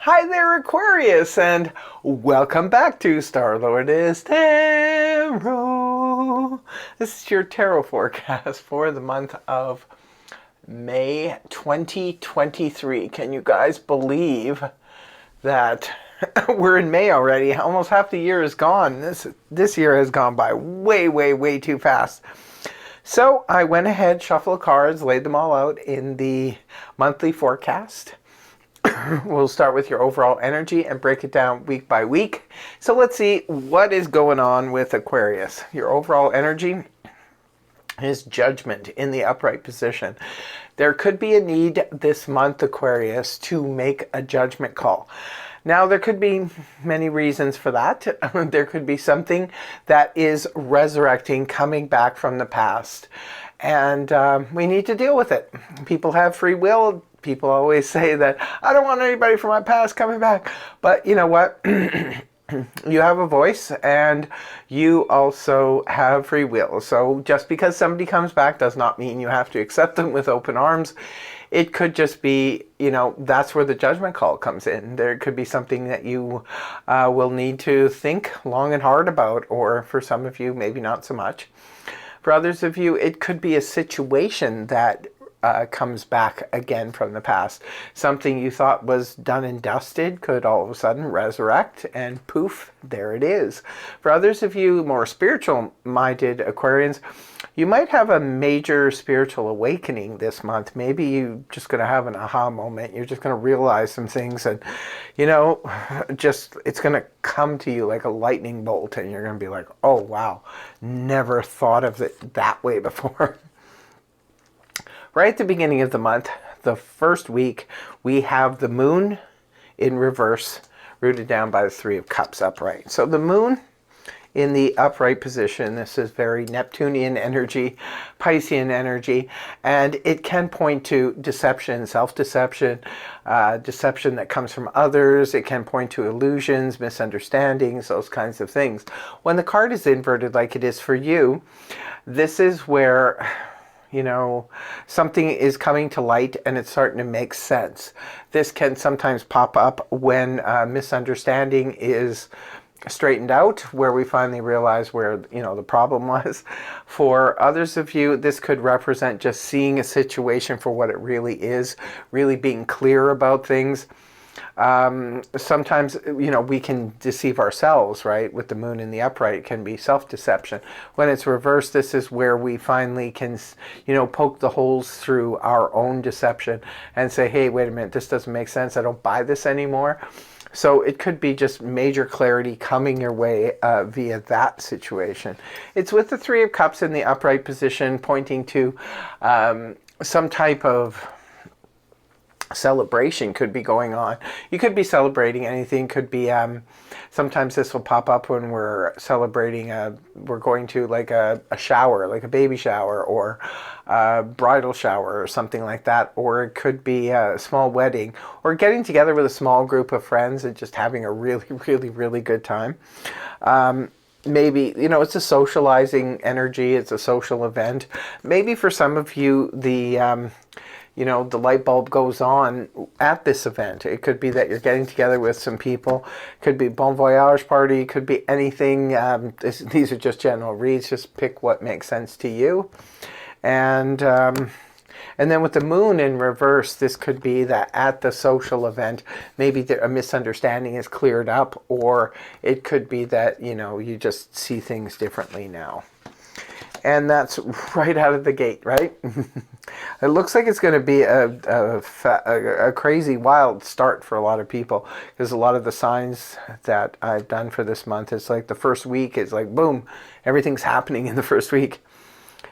Hi there, Aquarius, and welcome back to Star-Lord's Tarot. This is your tarot forecast for the month of May 2023. Can you guys believe that we're in May already? Almost half the year is gone. This year has gone by way too fast. So I went ahead, shuffled cards, laid them all out in the monthly forecast. We'll start with your overall energy and break it down week by week. So let's see what is going on with Aquarius. Your overall energy is Judgment in the upright position. There could be a need this month, Aquarius, to make a judgment call. Now, there could be many reasons for that. There could be something that is resurrecting, coming back from the past. And we need to deal with it. People have free will. People always say that, I don't want anybody from my past coming back. But you know what? You have a voice and you also have free will. So just because somebody comes back does not mean you have to accept them with open arms. It could just be, that's where the judgment call comes in. There could be something that you will need to think long and hard about, or for some of you, maybe not so much. For others of you, it could be a situation that comes back again from the past. Something you thought was done and dusted could all of a sudden resurrect, and poof, there it is. For others of you more spiritual-minded Aquarians, you might have a major spiritual awakening this month. Maybe you're just going to have an aha moment. You're just going to realize some things, and it's going to come to you like a lightning bolt, and you're going to be like, oh wow, never thought of it that way before. Right at the beginning of the month, the first week, we have the moon in reverse, rooted down by the Three of Cups upright. So the moon in the upright position, this is very Neptunian energy, Piscean energy, and it can point to deception, self-deception, deception that comes from others. It can point to illusions, misunderstandings, those kinds of things. When the card is inverted like it is for you, this is where something is coming to light and it's starting to make sense. This can sometimes pop up when misunderstanding is straightened out, where we finally realize where the problem was. For others of you, this could represent just seeing a situation for what it really is, really being clear about things. Sometimes, we can deceive ourselves, right? With the moon in the upright, it can be self-deception. When it's reversed, this is where we finally can, poke the holes through our own deception and say, hey, wait a minute, this doesn't make sense. I don't buy this anymore. So it could be just major clarity coming your way via that situation. It's with the Three of Cups in the upright position, pointing to some type of celebration could be going on. You could be celebrating anything. Could be sometimes this will pop up when we're celebrating we're going to like a shower, like a baby shower, or a bridal shower or something like that. Or it could be a small wedding, or getting together with a small group of friends and just having a really good time. Maybe, it's a socializing energy. It's a social event. Maybe for some of you, the light bulb goes on at this event. It could be that you're getting together with some people. It could be bon voyage party. It could be anything. These are just general reads. Just pick what makes sense to you. And then with the moon in reverse, this could be that at the social event, maybe a misunderstanding is cleared up, or it could be that, you just see things differently now. And that's right out of the gate, right? It looks like it's going to be a crazy, wild start for a lot of people, because a lot of the signs that I've done for this month, it's like the first week is like, boom, everything's happening in the first week.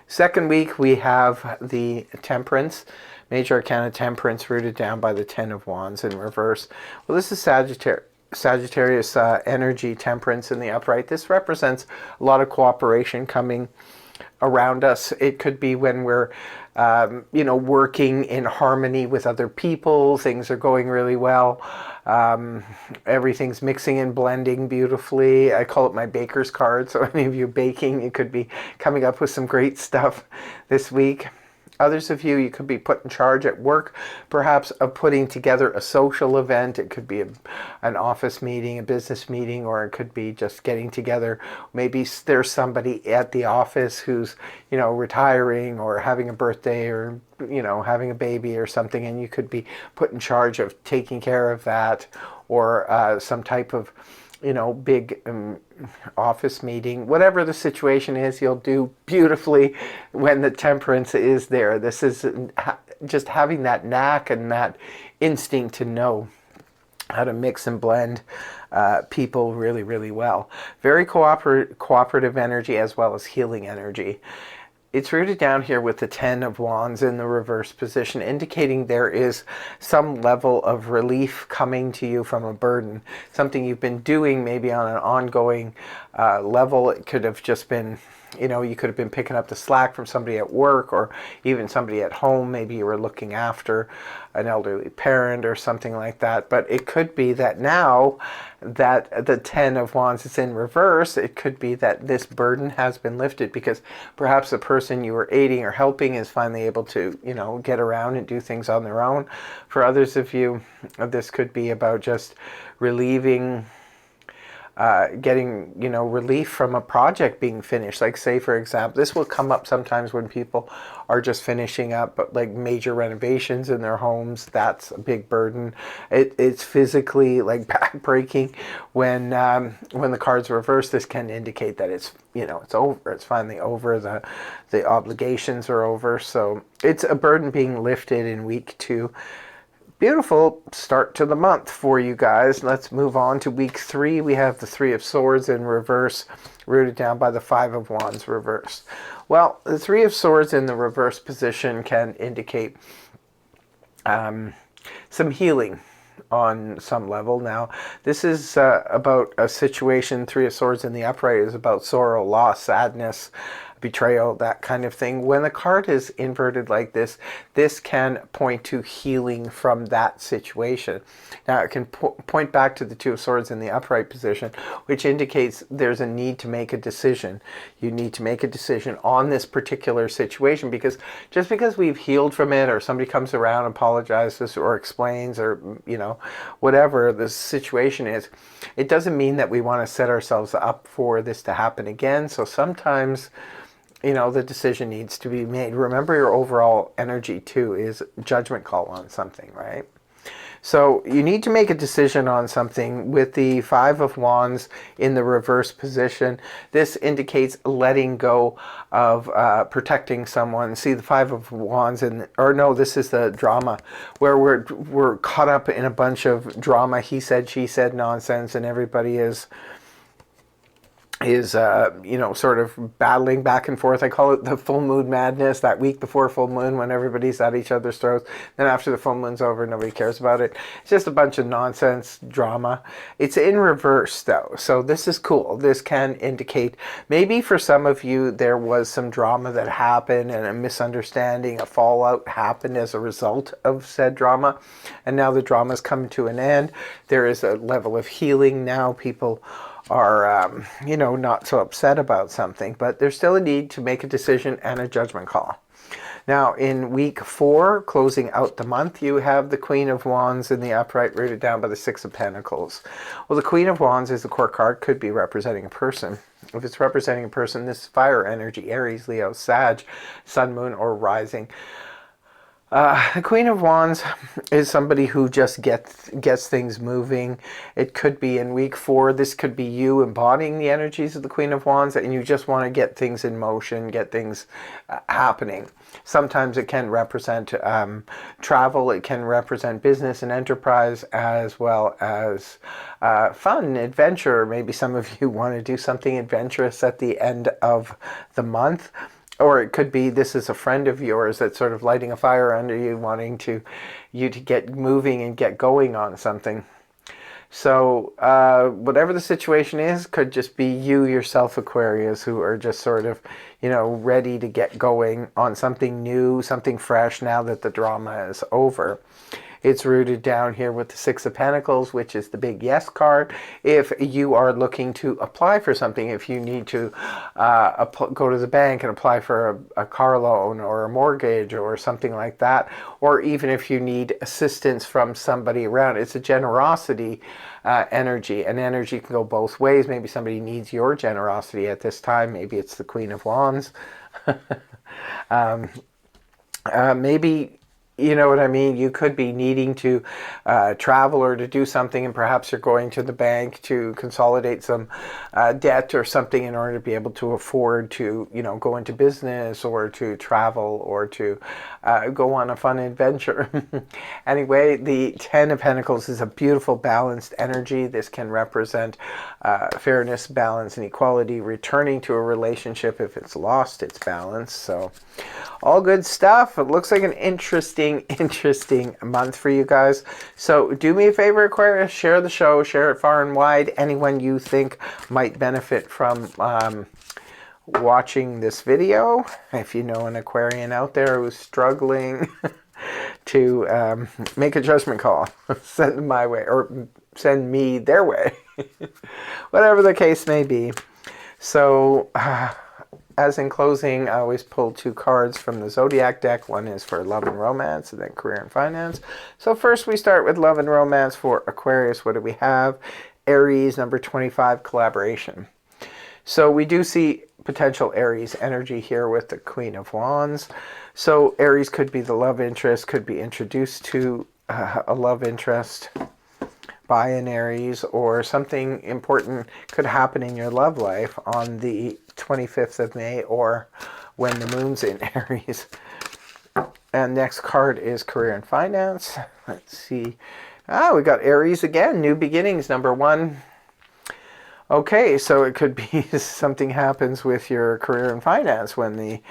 Second week, we have the Temperance, Major Arcana Temperance, rooted down by the Ten of Wands in reverse. Well, this is Sagittarius energy, Temperance in the upright. This represents a lot of cooperation coming around us. It could be when we're working in harmony with other people. Things are going really well. Everything's mixing and blending beautifully. I call it my baker's card. So any of you baking, it could be coming up with some great stuff this week. Others of you, you could be put in charge at work, perhaps of putting together a social event. It could be an office meeting, a business meeting, or it could be just getting together. Maybe there's somebody at the office who's, retiring or having a birthday or, having a baby or something, and you could be put in charge of taking care of that, or some type of big office meeting. Whatever the situation is, you'll do beautifully when the temperance is there. This is just having that knack and that instinct to know how to mix and blend people really, really well. Very cooperative energy as well as healing energy. It's rooted down here with the Ten of Wands in the reverse position, indicating there is some level of relief coming to you from a burden, something you've been doing maybe on an ongoing level. It could have just been, you could have been picking up the slack from somebody at work or even somebody at home. Maybe you were looking after an elderly parent or something like that. But it could be that now that the Ten of Wands is in reverse, it could be that this burden has been lifted because perhaps the person you were aiding or helping is finally able to, get around and do things on their own. For others of you, this could be about just relieving, getting, relief from a project being finished. Like, say, for example, this will come up sometimes when people are just finishing up, but like major renovations in their homes. That's a big burden. It's physically like backbreaking when the card's reversed. This can indicate that it's over. It's finally over. The obligations are over. So it's a burden being lifted in week 2. Beautiful start to the month for you guys. Let's move on to week 3. We have the Three of Swords in reverse, rooted down by the Five of Wands reversed. Well, the Three of Swords in the reverse position can indicate some healing on some level. Now, this is about a situation. Three of Swords in the upright is about sorrow, loss, sadness, betrayal, that kind of thing. When the card is inverted like this, this can point to healing from that situation. Now, it can point back to the Two of Swords in the upright position, which indicates there's a need to make a decision. You need to make a decision on this particular situation, because just because we've healed from it, or somebody comes around, apologizes, or explains, or whatever the situation is, it doesn't mean that we want to set ourselves up for this to happen again. So sometimes the decision needs to be made. Remember, your overall energy too is judgment call on something, right? So you need to make a decision on something. With the Five of Wands in the reverse position, this indicates letting go of protecting someone. See, the Five of Wands this is the drama, where we're caught up in a bunch of drama, he said, she said nonsense, and everybody is sort of battling back and forth. I call it the full moon madness, that week before full moon when everybody's at each other's throats. Then after the full moon's over, nobody cares about it. It's just a bunch of nonsense drama. It's in reverse though, so this is cool. This can indicate maybe for some of you there was some drama that happened and a misunderstanding, a fallout happened as a result of said drama, and now the drama's coming to an end. There is a level of healing now. People are, not so upset about something, but there's still a need to make a decision and a judgment call. Now, in week 4, closing out the month, you have the Queen of Wands in the upright, rooted down by the Six of Pentacles. Well, the Queen of Wands is the court card, could be representing a person. If it's representing a person, this is fire energy, Aries, Leo, Sag, Sun, Moon, or Rising. The Queen of Wands is somebody who just gets things moving. It could be in week 4. This could be you embodying the energies of the Queen of Wands, and you just want to get things in motion, get things happening. Sometimes it can represent travel. It can represent business and enterprise, as well as fun, adventure. Maybe some of you want to do something adventurous at the end of the month. Or it could be this is a friend of yours that's sort of lighting a fire under you, wanting you to get moving and get going on something. So whatever the situation is, could just be you yourself, Aquarius, who are just sort of, ready to get going on something new, something fresh now that the drama is over. It's rooted down here with the Six of Pentacles, which is the big yes card. If you are looking to apply for something, if you need to go to the bank and apply for a car loan or a mortgage or something like that, or even if you need assistance from somebody around, it's a generosity energy. And energy can go both ways. Maybe somebody needs your generosity at this time. Maybe it's the Queen of Wands. Maybe, you know what I mean, you could be needing to travel or to do something, and perhaps you're going to the bank to consolidate some debt or something in order to be able to afford to, you know, go into business or to travel or to go on a fun adventure. Anyway, the Ten of Pentacles is a beautiful balanced energy. This can represent fairness, balance, and equality, returning to a relationship if it's lost its balance. So all good stuff. It looks like an interesting month for you guys. So do me a favor, Aquarius, share the show, share it far and wide. Anyone you think might benefit from watching this video. If you know an Aquarian out there who's struggling to make a judgment call, send them my way or send me their way. Whatever the case may be. So as in closing, I always pull 2 cards from the Zodiac deck. One is for love and romance, and then career and finance. So first we start with love and romance for Aquarius. What do we have? Aries, number 25, collaboration. So we do see potential Aries energy here with the Queen of Wands. So Aries could be the love interest, could be introduced to a love interest by an Aries, or something important could happen in your love life on the 25th of May or when the moon's in Aries. And next card is career and finance. Let's see. We got Aries again, new beginnings, number 1. Okay, so it could be something happens with your career and finance when the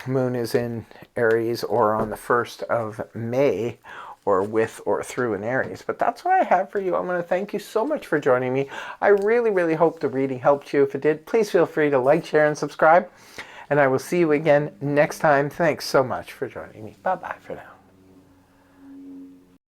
moon is in Aries, or on the 1st of May, or with or through an Aries. But that's what I have for you. I want to thank you so much for joining me. I really, really hope the reading helped you. If it did, please feel free to like, share, and subscribe. And I will see you again next time. Thanks so much for joining me. Bye-bye for now.